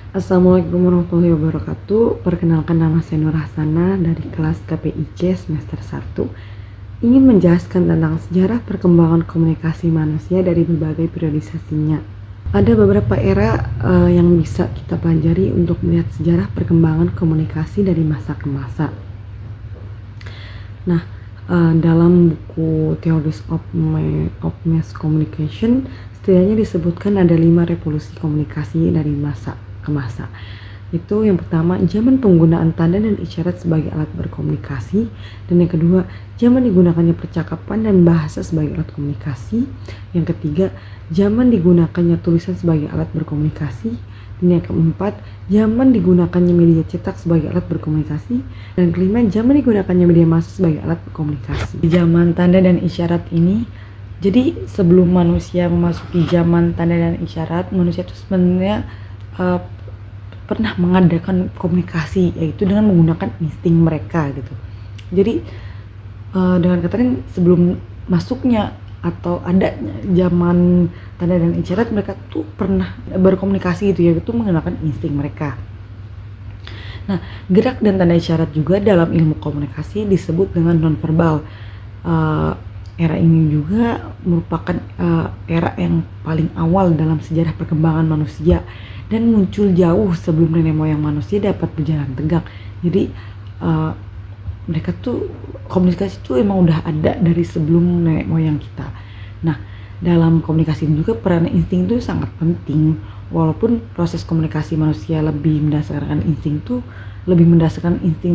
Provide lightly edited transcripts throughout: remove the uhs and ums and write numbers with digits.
Assalamualaikum warahmatullahi wabarakatuh. Perkenalkan, nama saya Nur Hasana dari kelas KPIC semester 1. Ingin menjelaskan tentang sejarah perkembangan komunikasi manusia dari berbagai periodisasinya. Ada beberapa era yang bisa kita pelajari untuk melihat sejarah perkembangan komunikasi dari masa ke masa. Nah, dalam buku Theories of Mass Communication, setidaknya disebutkan ada 5 revolusi komunikasi dari masa ke masa. Itu yang pertama, zaman penggunaan tanda dan isyarat sebagai alat berkomunikasi, dan yang kedua, zaman digunakannya percakapan dan bahasa sebagai alat komunikasi. Yang ketiga, zaman digunakannya tulisan sebagai alat berkomunikasi, dan yang keempat, zaman digunakannya media cetak sebagai alat berkomunikasi, dan kelima, zaman digunakannya media massa sebagai alat berkomunikasi. Di zaman tanda dan isyarat ini, jadi sebelum manusia memasuki zaman tanda dan isyarat, manusia itu sebenarnya pernah mengadakan komunikasi, yaitu dengan menggunakan insting mereka gitu. Jadi dengan kata lain, sebelum masuknya atau adanya zaman tanda dan isyarat, mereka tuh pernah berkomunikasi gitu, yaitu menggunakan insting mereka. Nah, gerak dan tanda isyarat juga dalam ilmu komunikasi disebut dengan nonverbal. Era ini juga merupakan era yang paling awal dalam sejarah perkembangan manusia dan muncul jauh sebelum nenek moyang manusia dapat berjalan tegak. Jadi mereka tuh komunikasi tuh emang udah ada dari sebelum nenek moyang kita. Nah, dalam komunikasi ini juga peran insting itu sangat penting. Walaupun proses komunikasi manusia lebih mendasarkan insting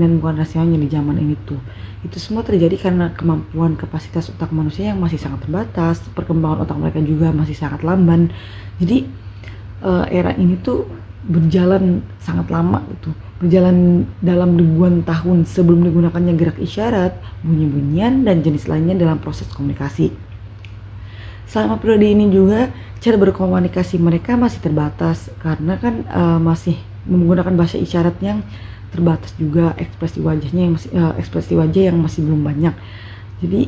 dan bukan rasionalnya di zaman ini tuh. Itu semua terjadi karena kemampuan kapasitas otak manusia yang masih sangat terbatas, perkembangan otak mereka juga masih sangat lamban. Jadi era ini tuh berjalan sangat lama gitu, berjalan dalam ribuan tahun sebelum digunakannya gerak isyarat, bunyi-bunyian, dan jenis lainnya dalam proses komunikasi. Selama periode ini juga cara berkomunikasi mereka masih terbatas karena kan masih menggunakan bahasa isyarat yang terbatas, juga ekspresi wajah yang masih belum banyak. Jadi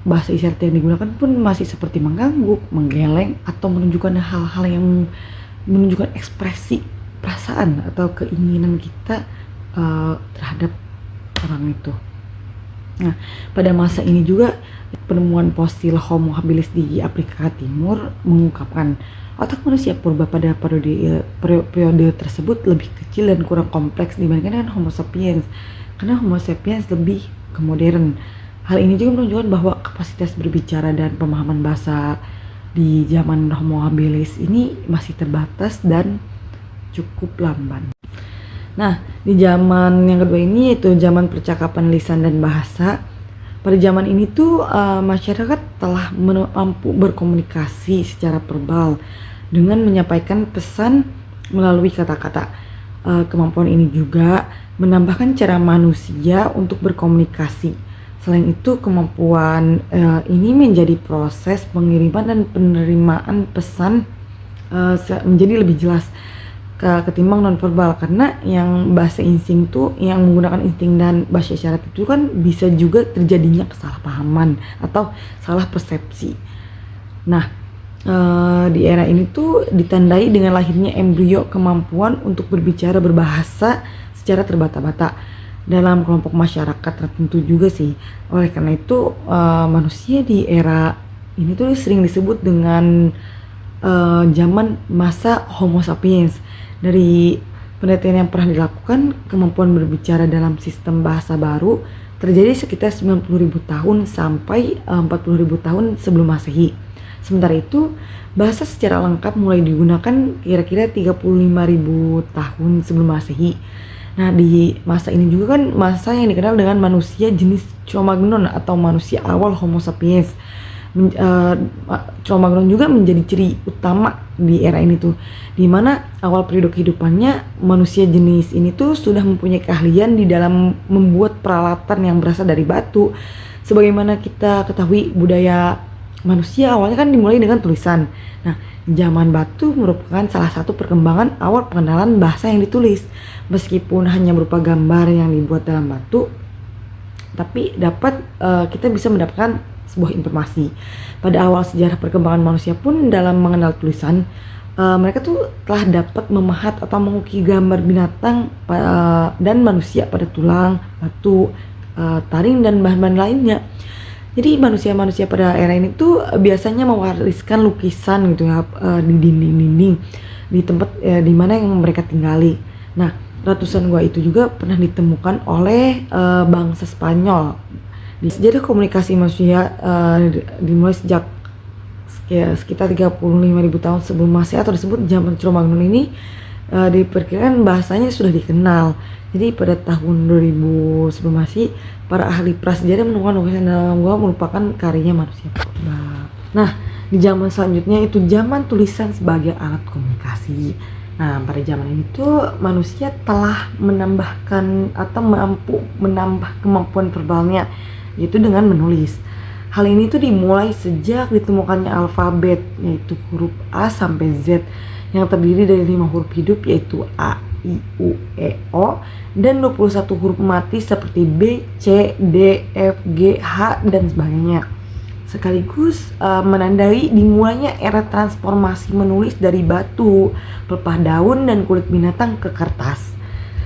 bahasa isyarat yang digunakan pun masih seperti mengangguk, menggeleng, atau menunjukkan hal-hal yang menunjukkan ekspresi perasaan atau keinginan kita terhadap orang itu. Nah, pada masa ini juga penemuan fosil Homo habilis di Afrika Timur mengungkapkan otak manusia purba pada periode tersebut lebih kecil dan kurang kompleks dibandingkan dengan Homo sapiens, karena Homo sapiens lebih ke modern. Hal ini juga menunjukkan bahwa kapasitas berbicara dan pemahaman bahasa di zaman Homo habilis ini masih terbatas dan cukup lamban. Nah, di zaman yang kedua ini, yaitu zaman percakapan lisan dan bahasa. Pada zaman ini tuh masyarakat telah mampu berkomunikasi secara verbal dengan menyampaikan pesan melalui kata-kata. Kemampuan ini juga menambahkan cara manusia untuk berkomunikasi. Selain itu, kemampuan ini menjadi proses pengiriman dan penerimaan pesan menjadi lebih jelas ketimbang nonverbal, karena yang bahasa insting tuh, yang menggunakan insting dan bahasa isyarat itu kan bisa juga terjadinya kesalahpahaman atau salah persepsi. Nah, di era ini tuh ditandai dengan lahirnya embrio kemampuan untuk berbicara berbahasa secara terbata-bata dalam kelompok masyarakat tertentu juga sih. Oleh karena itu manusia di era ini tuh sering disebut dengan zaman masa Homo sapiens. Dari penelitian yang pernah dilakukan, kemampuan berbicara dalam sistem bahasa baru terjadi sekitar 90.000 tahun sampai 40.000 tahun sebelum Masehi. Sementara itu, bahasa secara lengkap mulai digunakan kira-kira 35.000 tahun sebelum Masehi. Nah, di masa ini juga kan masa yang dikenal dengan manusia jenis Cro-Magnon atau manusia awal Homo sapiens. Cro-Magnon juga menjadi ciri utama di era ini tuh, dimana awal periode kehidupannya manusia jenis ini tuh sudah mempunyai keahlian di dalam membuat peralatan yang berasal dari batu. Sebagaimana kita ketahui, budaya manusia awalnya kan dimulai dengan tulisan. Nah, zaman batu merupakan salah satu perkembangan awal pengenalan bahasa yang ditulis. Meskipun hanya berupa gambar yang dibuat dalam batu, tapi kita bisa mendapatkan sebuah informasi. Pada awal sejarah perkembangan manusia pun dalam mengenal tulisan, mereka tuh telah dapat memahat atau mengukir gambar binatang dan manusia pada tulang, batu, taring dan bahan-bahan lainnya. Jadi manusia-manusia pada era ini tuh biasanya mewariskan lukisan gitu ya, di dinding-dinding di tempat di mana yang mereka tinggali. Nah, ratusan gua itu juga pernah ditemukan oleh bangsa Spanyol. Di sejarah komunikasi manusia dimulai sejak sekitar 35.000 tahun sebelum Masehi atau disebut zaman Cro-Magnon ini, diperkirakan bahasanya sudah dikenal. Jadi pada tahun 2000 sebelum Masehi, para ahli prasejarah menemukan lukisan dalam gua merupakan karyanya manusia purba. Nah, di zaman selanjutnya itu zaman tulisan sebagai alat komunikasi. Nah, pada zaman ini tuh manusia telah menambahkan atau mampu menambah kemampuan verbalnya, yaitu dengan menulis. Hal ini tuh dimulai sejak ditemukannya alfabet, yaitu huruf A sampai Z yang terdiri dari 5 huruf hidup yaitu A, I, U, E, O dan 21 huruf mati seperti B, C, D, F, G, H dan sebagainya. Sekaligus menandai dimulainya era transformasi menulis dari batu, pelepah daun dan kulit binatang ke kertas.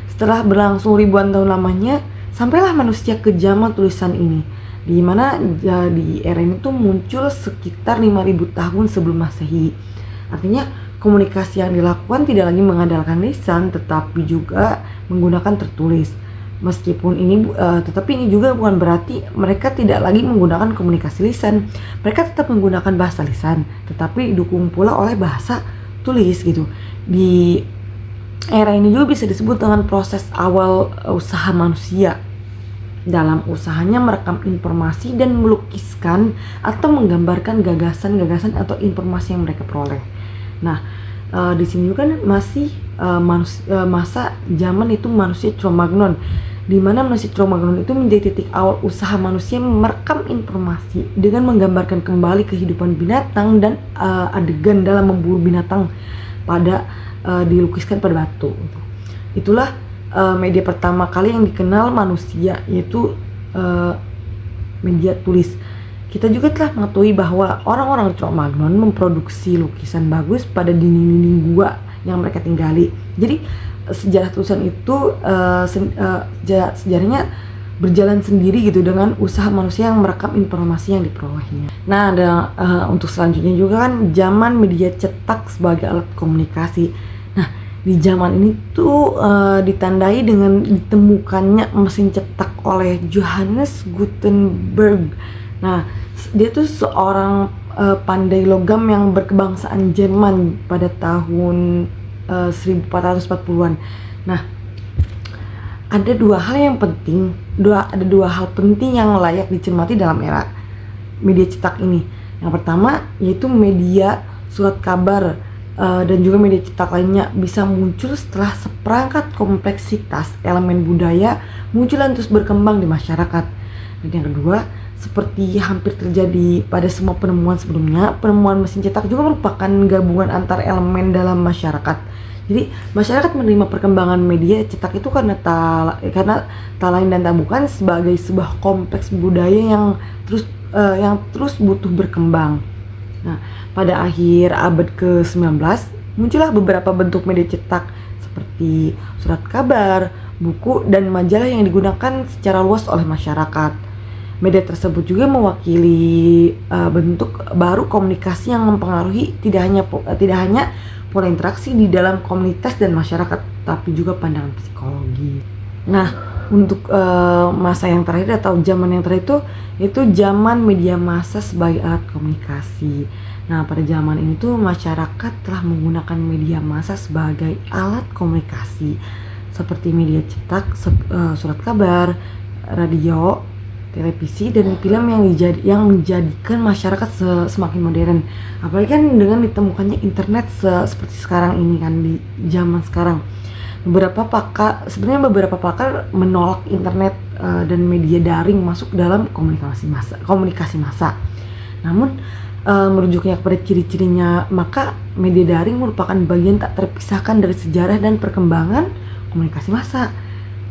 Setelah berlangsung ribuan tahun lamanya, sampailah manusia ke zaman tulisan ini, di mana di era ini tuh muncul sekitar 5.000 tahun sebelum Masehi. Artinya komunikasi yang dilakukan tidak lagi mengandalkan lisan, tetapi juga menggunakan tertulis. Meskipun ini tetapi ini juga bukan berarti mereka tidak lagi menggunakan komunikasi lisan. Mereka tetap menggunakan bahasa lisan, tetapi didukung pula oleh bahasa tulis gitu. Di era ini juga bisa disebut dengan proses awal usaha manusia dalam usahanya merekam informasi dan melukiskan atau menggambarkan gagasan-gagasan atau informasi yang mereka peroleh. Nah, di sini juga kan masih masa zaman itu manusia Cro-Magnon, di mana manusia Cro-Magnon itu menjadi titik awal usaha manusia merekam informasi dengan menggambarkan kembali kehidupan binatang dan adegan dalam memburu binatang pada dilukiskan pada batu. Itulah media pertama kali yang dikenal manusia, yaitu media tulis. Kita juga telah mengetahui bahwa orang-orang Cro-Magnon memproduksi lukisan bagus pada dinding-dinding gua yang mereka tinggali. Jadi sejarah tulisan itu sejarahnya berjalan sendiri gitu dengan usaha manusia yang merekam informasi yang diperolehnya. Nah, untuk selanjutnya juga kan zaman media cetak sebagai alat komunikasi. Nah, di zaman ini tuh ditandai dengan ditemukannya mesin cetak oleh Johannes Gutenberg. Nah, dia tuh seorang pandai logam yang berkebangsaan Jerman pada tahun 1440-an. Nah, ada dua hal penting yang layak dicermati dalam era media cetak ini. Yang pertama yaitu media surat kabar dan juga media cetak lainnya bisa muncul setelah seperangkat kompleksitas elemen budaya muncul dan terus berkembang di masyarakat. Dan yang kedua, seperti hampir terjadi pada semua penemuan sebelumnya, penemuan mesin cetak juga merupakan gabungan antar elemen dalam masyarakat. Jadi masyarakat menerima perkembangan media cetak itu karena tak lain dan tak bukan sebagai sebuah kompleks budaya yang terus butuh berkembang. Nah, pada akhir abad ke-19 muncullah beberapa bentuk media cetak seperti surat kabar, buku, dan majalah yang digunakan secara luas oleh masyarakat. Media tersebut juga mewakili bentuk baru komunikasi yang mempengaruhi tidak hanya pola interaksi di dalam komunitas dan masyarakat, tapi juga pandangan psikologi. Nah, untuk masa yang terakhir atau zaman yang terakhir itu zaman media massa sebagai alat komunikasi. Nah, pada zaman ini tuh masyarakat telah menggunakan media massa sebagai alat komunikasi seperti media cetak, surat kabar, radio, televisi, dan film yang menjadikan masyarakat semakin modern. Apalagi kan dengan ditemukannya internet seperti sekarang ini kan, di zaman sekarang. Beberapa pakar menolak internet dan media daring masuk dalam komunikasi massa. Namun merujuknya kepada ciri-cirinya, maka media daring merupakan bagian tak terpisahkan dari sejarah dan perkembangan komunikasi massa.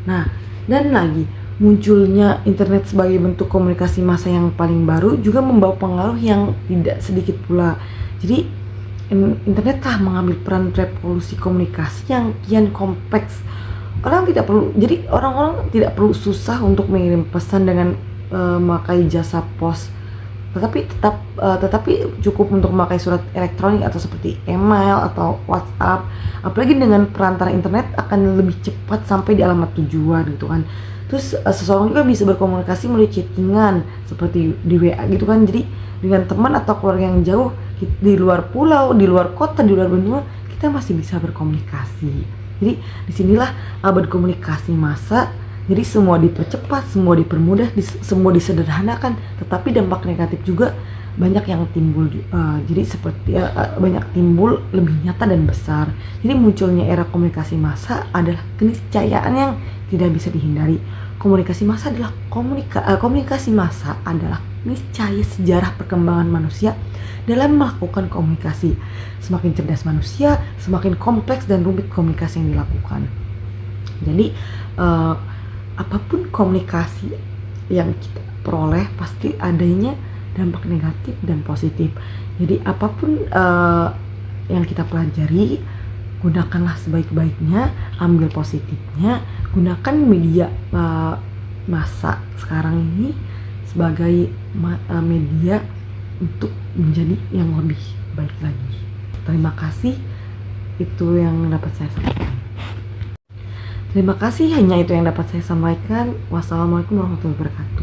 Nah, dan lagi munculnya internet sebagai bentuk komunikasi massa yang paling baru juga membawa pengaruh yang tidak sedikit pula. Jadi internet telah mengambil peran revolusi komunikasi yang kian kompleks. Orang-orang tidak perlu susah untuk mengirim pesan dengan memakai jasa pos, tetapi cukup untuk memakai surat elektronik atau seperti email atau WhatsApp. Apalagi dengan perantara internet akan lebih cepat sampai di alamat tujuan gitu kan. Terus seseorang juga bisa berkomunikasi melalui chattingan seperti di WA gitu kan. Jadi dengan teman atau keluarga yang jauh di luar pulau, di luar kota, di luar benua, kita masih bisa berkomunikasi. Jadi disinilah berkomunikasi massa. Jadi semua dipercepat, semua dipermudah, semua disederhanakan, tetapi dampak negatif juga banyak yang timbul. Jadi seperti banyak timbul lebih nyata dan besar. Jadi munculnya era komunikasi massa adalah keniscayaan yang tidak bisa dihindari. Komunikasi massa adalah niscaya sejarah perkembangan manusia dalam melakukan komunikasi. Semakin cerdas manusia, semakin kompleks dan rumit komunikasi yang dilakukan. Jadi apapun komunikasi yang kita peroleh pasti adanya dampak negatif dan positif. Jadi apapun yang kita pelajari, gunakanlah sebaik-baiknya, ambil positifnya, gunakan media massa sekarang ini sebagai media untuk menjadi yang lebih baik lagi. Terima kasih, itu yang dapat saya sampaikan. Terima kasih, hanya itu yang dapat saya sampaikan. Wassalamualaikum warahmatullahi wabarakatuh.